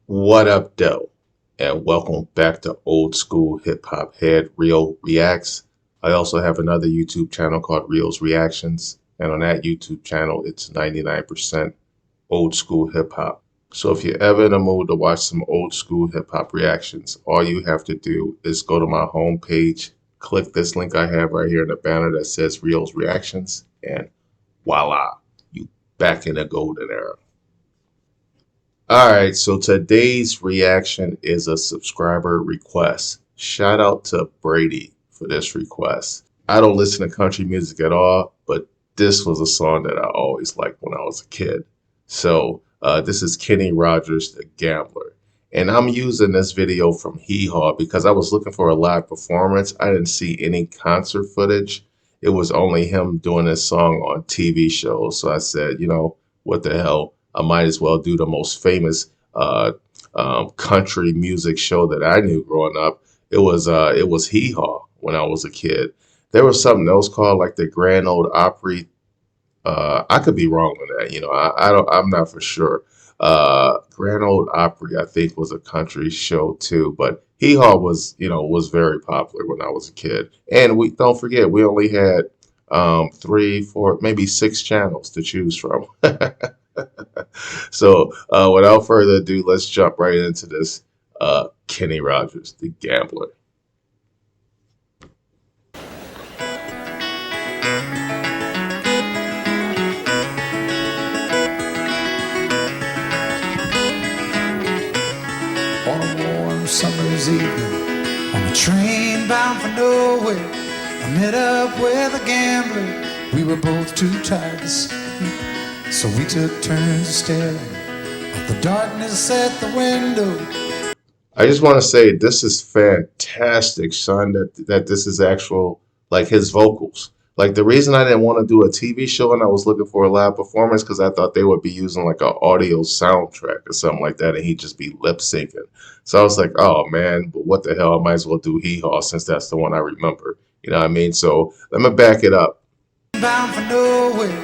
What up, though? And welcome back to Old School Hip Hop Head Real Reacts. I also have another YouTube channel called Reels Reactions, and on that YouTube channel, it's 99% old school hip hop. So if you're ever in a mood to watch some old school hip hop reactions, all you have to do is go to my homepage, click this link I have right here in the banner that says Reels Reactions, and voila, you back in the golden era. All right, so today's reaction is a subscriber request. Shout out to Brady for this request. I don't listen to country music at all, but this was a song that I always liked when I was a kid. So this is Kenny Rogers, The Gambler. And I'm using this video from Hee Haw because I was looking for a live performance. I didn't see any concert footage. It was only him doing this song on TV shows. So I said, what the hell? I might as well do the most famous country music show that I knew growing up. It was Hee Haw when I was a kid. There was something else called like the Grand Ole Opry. I could be wrong on that. I'm not for sure. Grand Ole Opry, I think, was a country show too, but Hee Haw was very popular when I was a kid. And we don't forget, we only had three, four, maybe six channels to choose from. So without further ado, let's jump right into this. Kenny Rogers, The Gambler. On a warm summer's evening, on a train bound for nowhere, I met up with a gambler. We were both too tired to sleep, so we took turns staring at the darkness at the window. I just want to say this is fantastic, son. That this is actual like his vocals. Like the reason I didn't want to do a TV show and I was looking for a live performance because I thought they would be using like an audio soundtrack or something like that, and he'd just be lip syncing. So I was like, oh man, but what the hell? I might as well do Hee Haw since that's the one I remember. You know what I mean? So let me back it up. Bound for nowhere,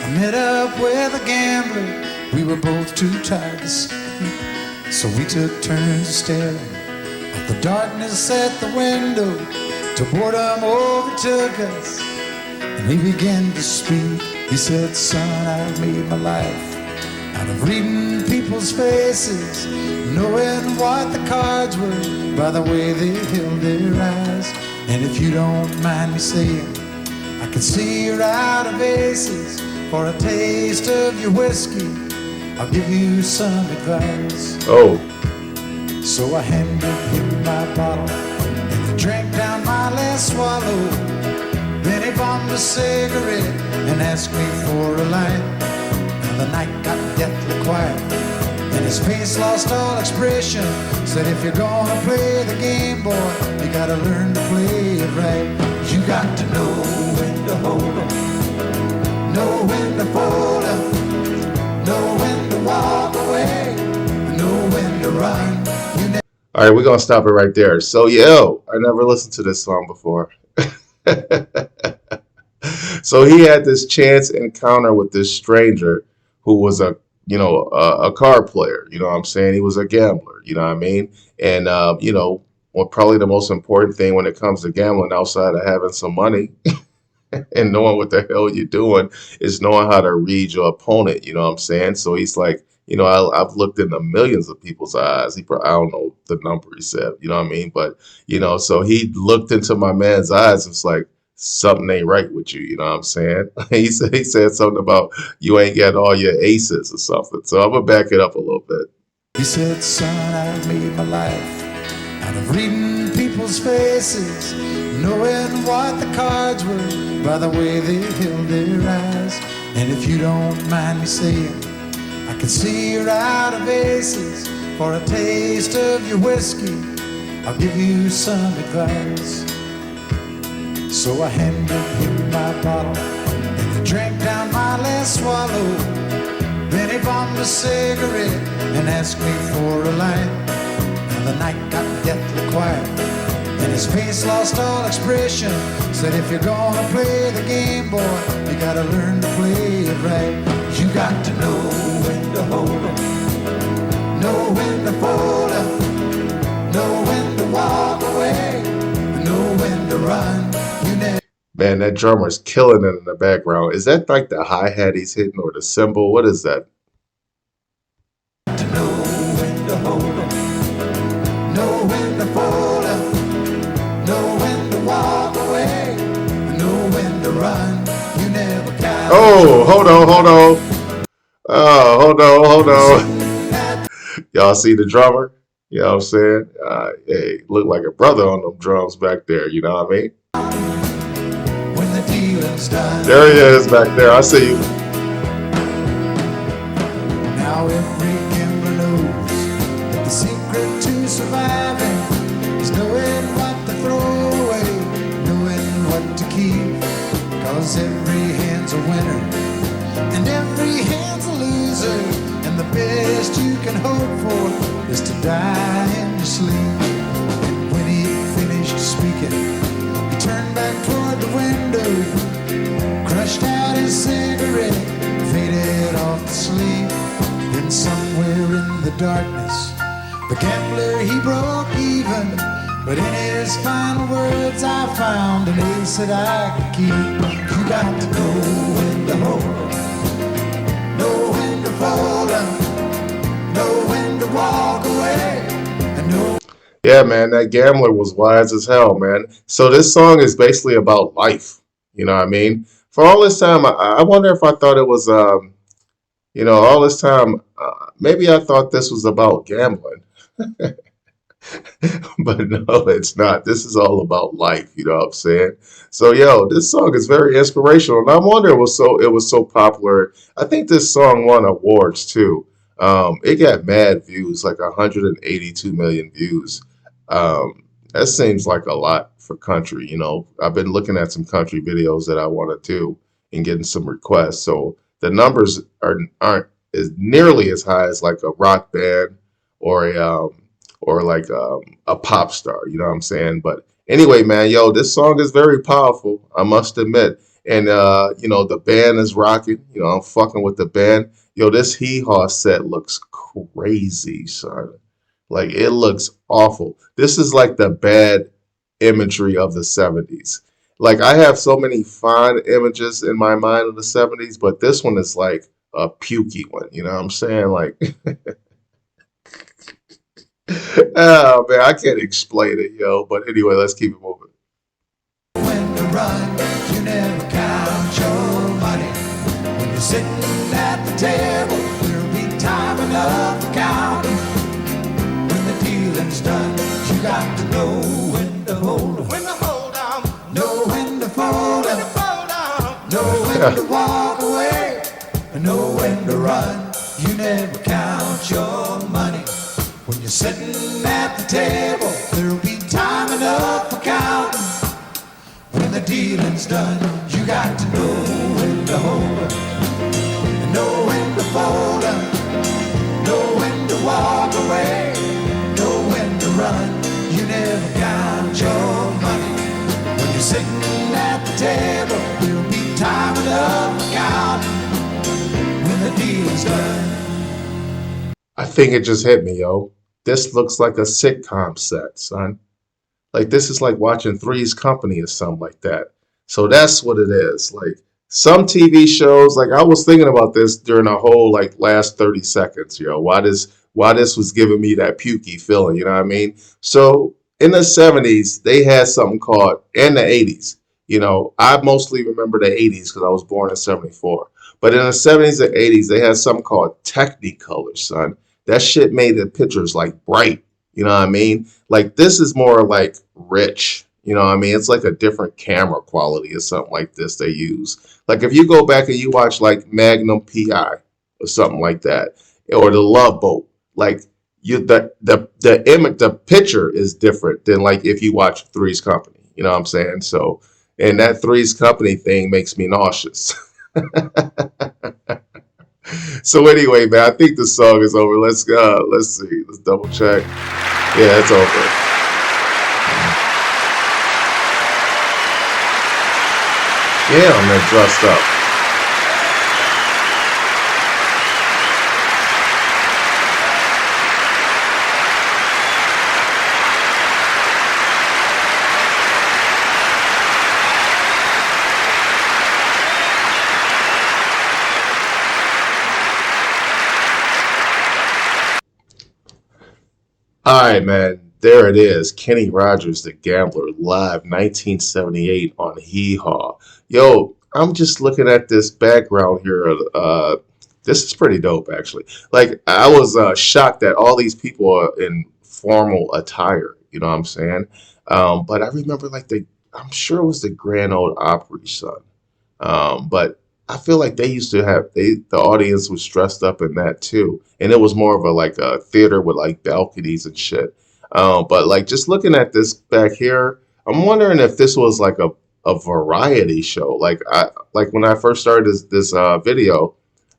I met up with a gambler. We were both too tired to sleep, so we took turns staring at the darkness at the window till boredom overtook us. And he began to speak. He said, son, I've made my life out of reading people's faces, knowing what the cards were by the way they held their eyes. And if you don't mind me saying, I can see you're out of aces. For a taste of your whiskey, I'll give you some advice. Oh, So I handed him my bottle, and he drank down my last swallow. Then he bummed a cigarette and asked me for a light. And the night got deathly quiet, and his face lost all expression. Said, if you're gonna play the game, boy, you gotta learn to play it right. You got to know when to hold 'em, know when to fold 'em, know when to walk away, know when to run. all right, we're gonna stop it right there. So I never listened to this song before. So he had this chance encounter with this stranger who was a card player. You know what I'm saying? He was a gambler. You know what I mean? And probably the most important thing when it comes to gambling, outside of having some money and knowing what the hell you're doing, is knowing how to read your opponent. You know what I'm saying? So he's like, I've looked into millions of people's eyes. I don't know the number he said. You know what I mean? But so he looked into my man's eyes. It's like something ain't right with you. You know what I'm saying? He said something about you ain't got all your aces or something. So I'm gonna back it up a little bit. He said, son, I've made my life out of reading people's faces, knowing what the cards were by the way they held their eyes. And if you don't mind me saying, I can see you're out of aces. For a taste of your whiskey, I'll give you some advice. So I handed him my bottle, and he drank down my last swallow. Then he bummed a cigarette and asked me for a light. And the night got deathly quiet, and his face lost all expression. Said, if you're gonna play the game, boy, you gotta learn to play it right. You got to know when to hold 'em, know when to fold Man, that drummer's killing it in the background. Is that like the hi-hat he's hitting or the cymbal? What is that? To know when to hold 'em, know when to fold 'em, know when to walk away, know when to run. You never count. Oh, hold on, hold on. Oh, hold on. Y'all see the drummer? You know what I'm saying? Hey, look like a brother on them drums back there. You know what I mean? When the dealing's done. There he is back there. I see you. Now every gambler knows that the secret to surviving is knowing what to throw away, knowing what to keep. Cause every hand's a winner and every hand's a loser. And the best you can hope for is to die in your sleep. And when he finished speaking, he turned back toward the window, crushed out his cigarette, faded off to sleep. Then somewhere in the darkness, the gambler he broke even. But in his final words I found an ace that I could keep. You got to know when to hold 'em, know when to fold 'em, know when to walk away, and know. Yeah, man, that gambler was wise as hell, man. So this song is basically about life. You know what I mean? For all this time, I wonder if I thought it was, all this time, maybe I thought this was about gambling. But no, it's not. This is all about life, you know what I'm saying? So yo, this song is very inspirational, and I wonder it was so popular. I think this song won awards too. It got mad views, like 182 million views. That seems like a lot for country, you know. I've been looking at some country videos that I want to do and getting some requests. So the numbers aren't as nearly as high as like a rock band or a pop star, you know what I'm saying? But anyway, man, yo, this song is very powerful, I must admit. And the band is rocking. You know, I'm fucking with the band. Yo, this Hee Haw set looks crazy, son. Like it looks awful. This is like the bad imagery of the 70s. Like I have so many fond images in my mind of the 70s, but this one is like a pukey one, you know what I'm saying? Like oh man, I can't explain it, yo. But anyway, let's keep it moving. When to run, you never count your money. When you're sitting at the table, there'll be time enough for counting. When the dealing's done, you got to know when to hold 'em, when to hold 'em, know when to fold 'em, know when to walk away, and know when to run. You never count your money. When you're sitting at the table, there'll be time enough for counting. When the dealing's done, you got to know when to hold 'em, and know when to fold 'em, know when to walk away, know when to run. You never count your money. When you're sitting at the table, there'll be time enough for counting. When the dealing's done. I think it just hit me, yo. This looks like a sitcom set, son. Like this is like watching Three's Company or something like that. So that's what it is. Like some TV shows, like I was thinking about this during the whole like last 30 seconds, yo. Why this was giving me that pukey feeling, you know what I mean? So in the 70s, they had something called, and the 80s. You know, I mostly remember the 80s because I was born in 74. But in the 70s and 80s, they had something called Technicolor, son. That shit made the pictures like bright. You know what I mean? Like this is more like rich. You know what I mean? It's like a different camera quality or something like this they use. Like if you go back and you watch like Magnum PI or something like that, or The Love Boat, like the image, the picture is different than like if you watch Three's Company. You know what I'm saying? So, and that Three's Company thing makes me nauseous. So anyway, man, I think the song is over. Let's go. Let's see. Let's double check. Yeah, it's over. Yeah, I'm there dressed up. All right, man. There it is. Kenny Rogers, the Gambler, live 1978 on Hee Haw. Yo, I'm just looking at this background here. This is pretty dope, actually. Like, I was shocked that all these people are in formal attire. You know what I'm saying? But I remember, like, I'm sure it was the Grand Ole Opry, son. But I feel like they used to have the audience was dressed up in that too, and it was more of a like a theater with like balconies and shit. But like just looking at this back here, I'm wondering if this was like a variety show. Like when I first started this video,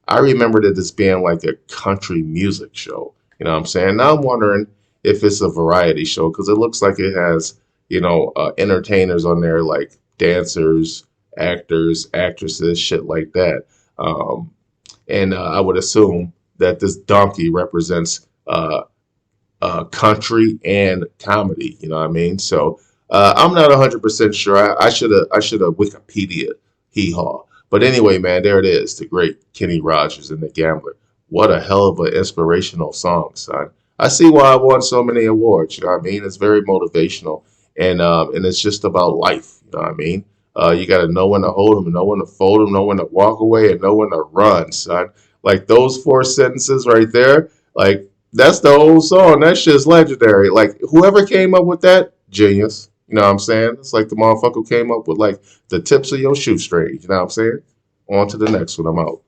I remembered it as being like a country music show. You know what I'm saying? Now I'm wondering if it's a variety show because it looks like it has entertainers on there like dancers, actors, actresses, shit like that. And I would assume that this donkey represents country and comedy. You know what I mean? So I'm not 100% sure. I should have Wikipedia hee haw. But anyway, man, there it is. The great Kenny Rogers and the Gambler. What a hell of an inspirational song, son. I see why I won so many awards. You know what I mean? It's very motivational, and it's just about life. You know what I mean? You got to know when to hold them, know when to fold them, know when to walk away, and know when to run, son. Like those four sentences right there, like that's the whole song. That shit's legendary. Like whoever came up with that, genius. You know what I'm saying? It's like the motherfucker who came up with like the tips of your shoestrings. You know what I'm saying? On to the next one. I'm out.